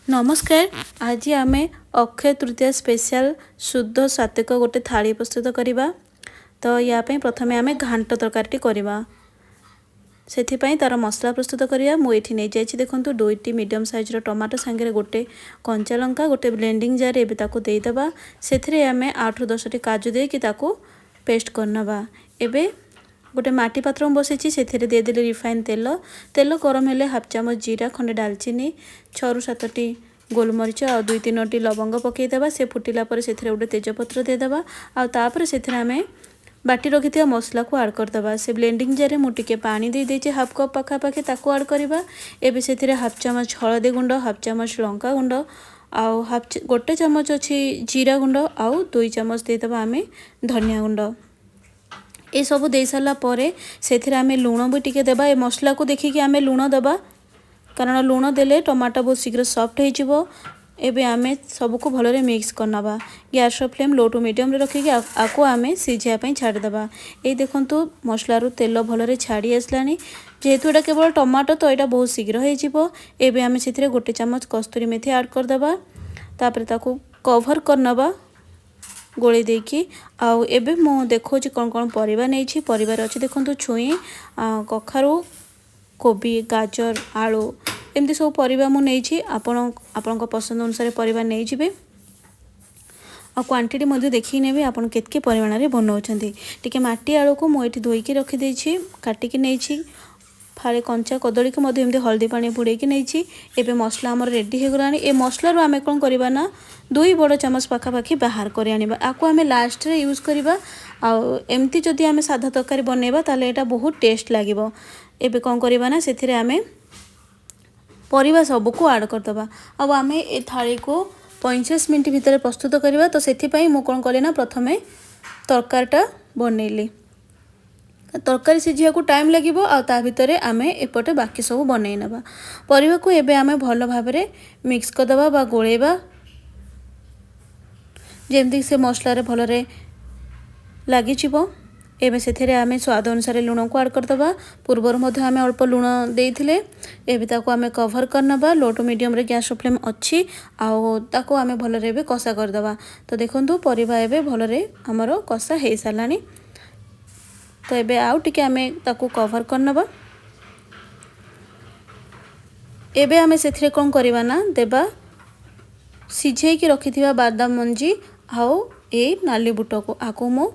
नमस्कार। आज आम अक्षय तृतीया स्पेशल शुद्ध सात्विक गोटे थाली प्रस्तुत करवा। तो या प्रथम आम घांट तरकारी करवा से तार मसला प्रस्तुत करवा। मुझे नहीं जाइए देखो दुईटी मीडियम साइज्र टमाटो सांगे गोटे कंचा लंका गोटे ब्लेंडिंग जार एदेबा से आम 8 ରୁ 10ଟି काजू देकी पेस्ट करनवा। एबे गोटे माटी पात्र बसई से देदेली रिफाइन तेल तेल गरम हेले हाफ चामच जीरा खंडे डालचीनी 6 ରୁ 7ଟି गोलमरीच आ 2-3ଟି लवंग पकईदेवा। से फुटिला पर से गोटे तेजपत्र देदेवा आपर से आम बाटी रखी मसला को आड करदे। से ब्लेंडिंग जार मुझे पानी दे देछि हाफ कप पाखापाखि ताको आड करवा। एबे से हाफ चामच हलदी गुंड हाफ चामच लंका गुंड आउ गोटे चामच अच्छी जीरा गुंड आउ 2 चामच देदेवा आम धनिया गुंड। ये सब दे सारा पर से आम लुण भी टिके देबा। ए मसला को देखिकी आम लुण देबा कारण लुण देले टमाटो बहुत शीघ्र सॉफ्ट हो। एबे आम सबको भलरे मिक्स करनवा। Gas flame low to medium रे रखिकी आको आम सीझापी छाड़देवा। ये देखंतु मसलारू तेल भलरे छाड़ी आसलानी जेहेतु एटा केवल टमाटो तो यहाँ बहुत शीघ्र हो। एबे आम से गोटे चामच कस्तूरी मेथी ऐड करदेवा तापर ताको कवर करनवा गोली देकी। आउ एबे मो देखो कौन कौन परिबा नहीं परिवार अच्छी देखो छुई कखारू कोबी गाजर आलू एमती सब परिबा मु नहीं आपण पसंद अनुसार परिबा नहीं जिबे। आ क्वांटिटी मध्य देखी नेबे आपण केतके परिमाण रे बनाउछंती। टिके माटी आलू को मु एठी धोई के रखी देछि काटिकी नहीं फाड़े कंचा कदली को मध्य एमती हल्दी पानी बुड़ेकी नहीं। एबे मसला हमर रेडी हो गलानी। ए मसला आम कौन करवा ना 2 बड़ चामच पाखापाखि बाहर कर आनिबा आको आम लास्ट रे यूज करवा। एमती जदि आम साधा तरकारी बनैबा ताले एटा बहुत टेस्ट लागिबो। एबे कौन करवा ना से आम परिबा सबको ऐड करदबा। अब आम ए थाली को 45 मिनट भितर प्रस्तुत करवा। तो सेथिपाई मु कौन कली ना प्रथमे तरकारीटा बनैली। तरकारी सीझिया को टाइम लगे आ भितर आम एपटे बाकी सब बनई नवा। परिबा को एबे आम भल भाव मिक्स करदबा बा गोलेबा जेमती से मसला रे भलरे लागिजिवो। एबे से आम स्वाद अनुसार लुण को ऐड करदबा। पूर्वर मध्य आम अल्प लुण देइथिले। एबे ताको आम कवर करनबा लो टू मीडियम रे गैस फ्लेम अच्छी आउ ताको आम भलरे एबे कषा करदबा। तो देखंतु परिबा एबे भलरे हमरो कषा हे सालानी। तो एबे आउ टिके आम ताको कवर करनबा। एबे आम से कौन करवा ना देबा सिझे की रखिथिबा बादाम मंजी आउ ए नाली बुट को आको मो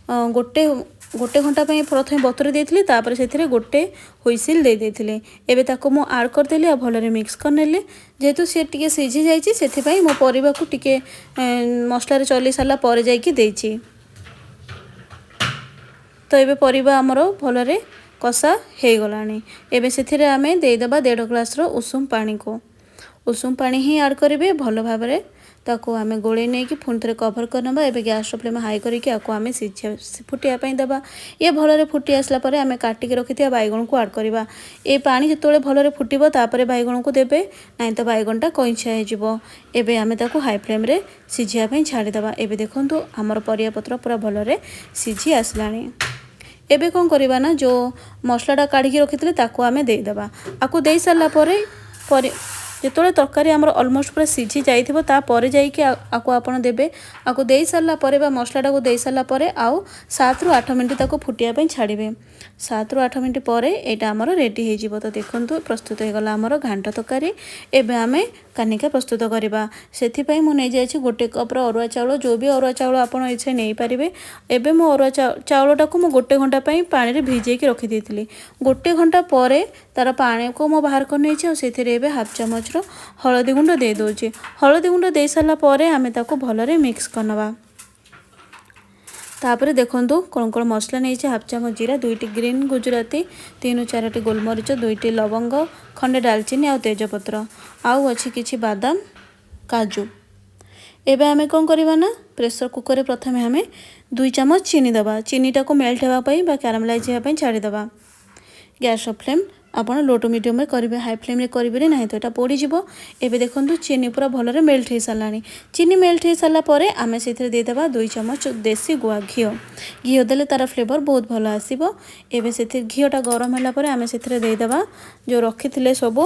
गोटे घंटा प्रथम बतुरे देइथिले तापर से गोटे हुइसिल दे देइथिले। एबे ताको मो ऐड कर देली आ भलरे मिक्स करनेले। जेहेतु सी टिके सिझी जाइछि सेथिपाई मो परिबा को टिके मसला रे चली साला पर जाइकी देइछि। तो ये परिबा आमर भलरे कषा हो गलानी। एबे से आम देदेबा 1.5 ग्लास उषुम पानी को उषुम पानी ही ऐड करेंगे भल भाव में ताको आम गोले नहीं कि पुणी थे कवर करनबा। एबे गैस फ्लेम हाई करके आको आम फुटिया देबा। ये भलरे फुटी आसला परे आम काटिक रखिथिबा बैगण को ऐड करवा। ए पानी जितोले भलरे फुटिबो तापरे बैगण को देबे नहीं तो बैगणटा कइंछा हो जिवो। एबे आम ताको हाई फ्लेम रे सिझिया पई छाड़ी देबा। एबे देखंतु हमर परिया पत्र पूरा भलरे सिझी आसलानी। एबे कौन करवा ना जो मसलाटा काढ़ी रखी ताको आम देदेबा। आको दे सारा पर जिते तरकारी आमर अलमोस्ट पूरा सिझी जाइथिबो तापर जाइके आको आपण देबे। आको दे सारा पर मसलाटा को दे सारा पर आउ 7 ରୁ 8 मिनट ताको फुटिया पई छाड़िबे। 7 ରୁ 8 मिनट पर एटा आमर रेडी हो जिवो। तो देखंतु प्रस्तुत हो गला आमर घांट तरकारी। एबे आमे कानिका प्रस्तुत करवा। सेथिपाई मु नै जाइछि गोटे कप अरुआ चाउल जो भी अरुआ चाउल आपण इच्छा नै पारिबे। एबे मो अरुआ चाउलटा को मु गोटे घंटा पई पानी रे भिजेई के रखि देइथिली। गोटे घंटा पर तार पानी को मो बाहर कर नै छै। सेथिरे एबे हाफ चामच हलदी गुंड दे दोछि। हलदी गुंड दे सारा पर आमे ताको भलरे मिक्स करनवा। तापर देखंतु कौन कौन मसला नहीं हाफ चामच जीरा 2टी ग्रीन गुजराती 3 ରୁ 4ଟି गोलमरीच 2टी लवंग खंडे डालचीनी आ तेजपत्र आउ अच्छी किछि बादाम काजू। एबे आमे कौन करवा ना प्रेशर कुकर रे प्रथमे आमे 2 चामच चीनी दबा। चीनीटा को मेल्ट हेबा पई बा कैरामलाइज हेबा पई छाड़ी दबा। गैस फ्लेम आपण लो टू मीडियम में करेंगे हाई फ्लेम रे करेंगे ना तो यहाँ पोड़ीज। एबे देखो चीनी पूरा भलरे मेल्ट हो सारा। चीनी मेल्ट हो सारा पर आम से देदेबा 2 चामच देसी गुआ घी देले तार फ्लेवर बहुत भल आसो। एबे से घीटा गरम होला पर आम से देदेबा जो रखी सब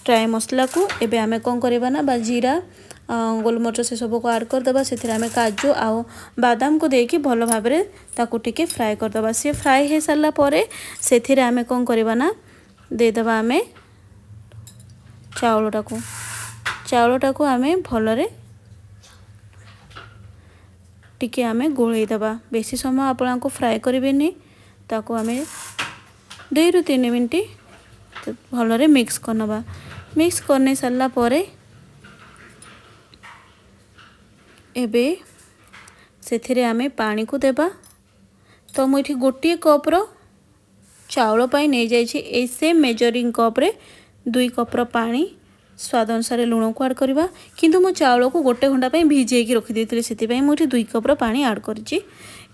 ड्राई मसला को एबे आमे कौन करबा ना बा जीरा गोलमरिच से सब को ऐड करदे से आमे काजू आउ बादाम को देकी भल भाव ताकू टिके फ्राए करदे सी फ्राए हो सारा पर से आमे कौन करबा ना देदेबा आमे चाउलटा को आमे भलरे टिके आमे गोलैदेबा बेसी समय आपन को फ्राए करेंगे ताको आमे 2 ରୁ 3 मिनट भलरे मिक्स करनबा मिक्स करने सारा पर एबे से आमे पानी को देबा तो मुझे गोटे कप रो चाउल पाई नहीं जाइए ए सेम मेजरिंग कप रे 2 कप रो पानी स्वाद अनुसार लुण को ऐड करवा किंतु मो चाउल को गोटे घंटा भिजे रखी देती से मुझे 2 कप रो पानी ऐड करी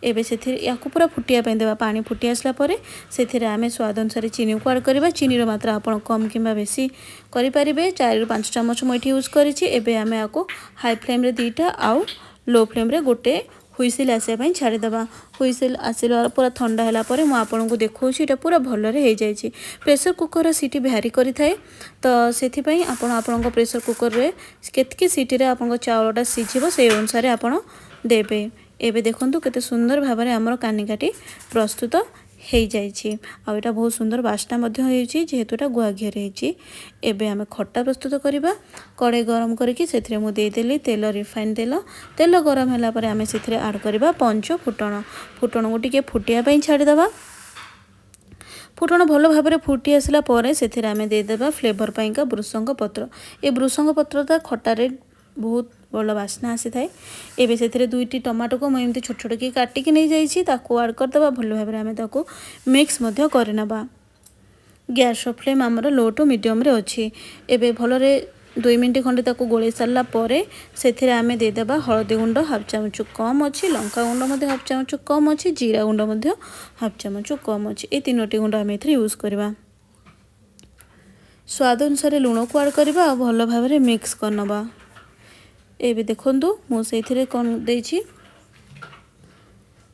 एबे से या पूरा फुटिया देवा पानी फुटी आसला पर से आमे स्वाद अनुसार चीनी को ऐड करवा चीनी रो मात्रा आपन कम किंबा बेसी करि परिबे 4 ରୁ 5 चम्मच मुझे यूज करिछि एबे आमे आको हाई फ्लेम रे 2टा आउ लो फ्लेम रे गोटे हुइसिल आसे छाड़ीदेवा हुइसिल आसला पूरा ठंडा है पर मुझे आपन को देखा पूरा भलरे हो जाए प्रेसर कुकर सीटी भारी करि थाए तो से आपण प्रेसर कुकर रे केतकी सीटी रे आपन चाउलटा सिझिबो से अनुसार आपन देबे एबे देखंतु केते सुंदर भाव में आमर कानिकाटी प्रस्तुत हो जाइए आ एटा बहुत सुंदर बास्ना मध्य होइछि जेहेतु एटा गुआ घियर होइछि एबे आमे खट्टा प्रस्तुत करिबा कड़े गरम करके सेथरे मु दे देली तेल रिफाइन तेल गरम होला पर आमे सेथरे ऐड करिबा पंच फुटण को टिके फुटिया पई छाडी देबा फुटण भल भाव में फुटी आसला पर सेथरे आमे दे देबा फ्लेवर पई का भृसंग पत्र ए भृसंग पत्र ता खट्टारे बहुत भल बास्ना आसी थाए एबे सेथरे 2टी टमाटो को मैं एमती छोट छोट की काटिकी नहीं जाइछि ताको ऐड कर देबा भल भाव में आमे ताको मिक्स मध्य करनेबा गैस फ्लेम हमर लो टू मीडियम रे अछि एबे भलरे 2 मिनट खंडे ताको गोळे सारला परे सेथिरे आमे दे देबा हळदी गुंड हाफ चामच कम अछि लंका गुंड मध्ये हाफ चामच कम अछि जीरा गुंड मध्ये हाफ चामच कम अछि ए तीनोटी गुंड आमे एथरे यूज करबा स्वाद अनुसार लूण को ऐड करबा भल भाव में मिक्स करनबा एबे देखंतु मु सेथिरे कोन देछि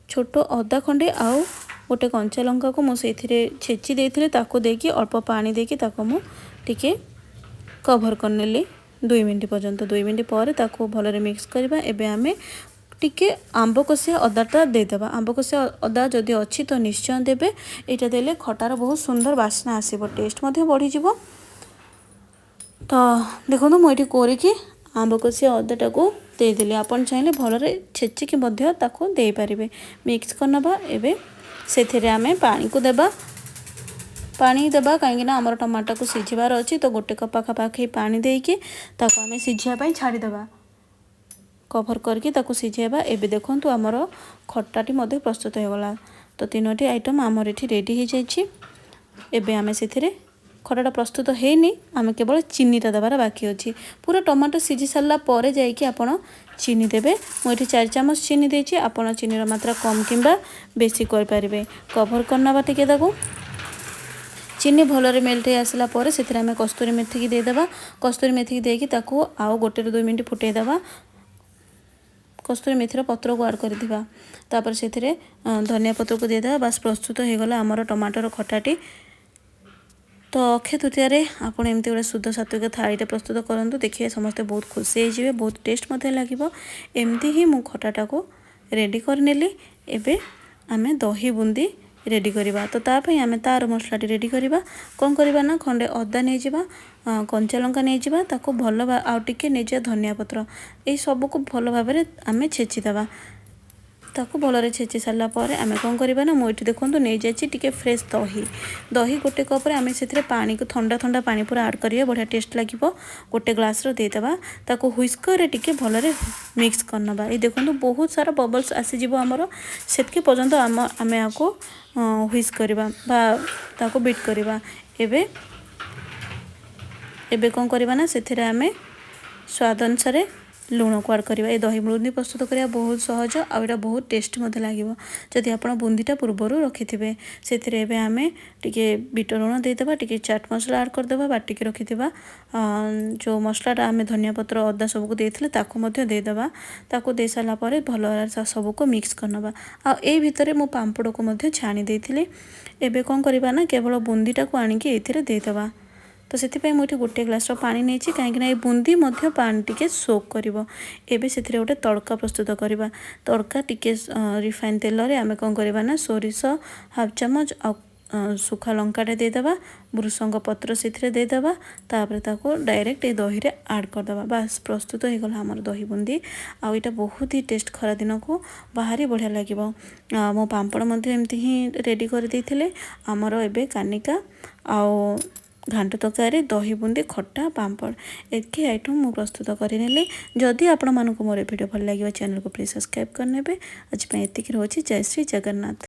छोट अदा खंडे आउ गोटे कंचा लंका को मु सेथिरे छेची देथिले ताको देकी अल्प पानी देकी ताको मु टिके कवर करनेली 2 मिनट पर्यंत 2 मिनट पर ताको भलरे मिक्स करबा एबे आमे टिके आंब कसिया अदाटा देदेबा आंब कसिया अदा जदि अच्छी तो निश्चय देबे एटा देले खटार बहुत सुंदर बास्ना आसीबो टेस्ट मध्ये बढ़ी जिवो तो देखो मुझे कोरिकी आंब कसिया अदाटा को देदेली आपन चाहिले भलरे छेचिकी मध्ये ताको दे पारिबे मिक्स करनबा एबे सेथिरे आमे पानी को देबा कहीं आमर टमाटर को सिझिबार अच्छी तो गोटे कप पाखापाखि पानी देके ताको आमे सिझिया छाड़ी देबा कवर करके ताको सिझेबा एबे देखंतु आमर खट्टाटी मध्ये प्रस्तुत हो गला तो 3टी आइटम आमर एठी रेडी हो जाइछि एबे आमे सेथिरे खटाटा प्रस्तुत हेनी आमे केवल चीनीटा देबार बाकी अछि पूरा टमाटर सिझी सारला परे जाइकि आपण चीनी देबे मु एठी 4 चम्मच चीनी देछि आपण चीनीर मात्रा कम किंबा बेसी कर पारिबे कवर करनबा टिके ताको चीनी भलरे मेल्ट हो आसला पर सेथिरे आमे कस्तूरी मेथी की दे देबा कस्तूरी मेथी की देकी ताको आउ गोटे 2 मिनट फुटे देबा कस्तूरी मेथीर पत्र को ऐड कर तापर सेथिरे धनिया पत्र को दे देबा बस प्रस्तुत हो गला हमर टमाटर खटाटी तो अक्षय तृतीय आपड़ एमती गोटे शुद्ध सात्विक थालीटे प्रस्तुत करंतु देखिए समस्ते बहुत खुशी हो बहुत टेस्ट मते लागिबो एमती ही मु खटाटा को रेडी करनेली एबे आमे दही बूंदी रेडी करवा तो तापई आमे तार मसलाटी रेडी करवा कौन करवा ना खंडे अदा नहीं जावा कंचा लंका नहीं जावा ताको भल आ टिके नहीं जा धनिया पत्र ये सब को भल भाव में आमे छेची देवा ताको भलरे छेची सारा पर आमे कौन करवा ना मुझे देखो नहीं जाइए टिके फ्रेश दही गोटे कप आमे से पानी को ठंडा ठंडा पानी पूरा ऐड करिए बढ़िया टेस्ट लगे गोटे ग्लास रो देदेबा ताको हुइस्कर टिके भलरे मिक्स करनबा ये देखो बहुत सारा बबल्स आसीजिवो आमर सेतके पर्यंत आमे आको हुइस करबा बा ताको बीट करबा एबे एबे कौन करबा ना सेथिरे आमे स्वाद अनुसार लूण को ऐड करवा ये दही बूंदी प्रस्तुत करवा बहुत सहज आ एटा बहुत टेस्टी मते लागिवो जदि आपण बूंदीटा पूर्वरु रखिथिबे सेथिरे एबे आमे टिके बीट लूण दे देबा टिके चाट मसला ऐड कर देबा बाटी के रखिथिबा जो मसलाटा आमे धनिया पत्र अदा सब को देथिले ताको मते दे देबा ताको दे साला परे भलो सब को मिक्स करनबा आ ए भितरे मो पांपड़ को मते छाणी देथिले एबे कोन करबा ना केवल बूंदीटा को आनी के एथिरे दे देबा तो से मुझे गोटे ग्लास पानी नहीं कहीं बुंदी पानी टिके सोक कर से गोटे तड़का प्रस्तुत करवा तड़का टिके रिफाइन तेल रे आमे कौन करवा ना सोरिष हाफ चामच सुखा लंकाटे देदेबा भृसंग पत्र से देदेबा तापर ताको डायरेक्ट ये दही रे ऐड करदेबा बस प्रस्तुत हो गला हमर दही बुंदी आ इटा बहुत ही टेस्ट खरा दिन को बाहरी बढ़िया लगे मो पांपड़ मध्य एमती ही रेडी कर देथिले हमर एबे कानिका आ घांट तरकारी दही बुंदी खट्टा पांपड़ एतकी आइटम मु प्रस्तुत करनेली जदि आपण मानक मोर वीडियो भल लगे चैनल को प्लीज सब्सक्राइब करने आज एतिक रोची जय श्री जगन्नाथ।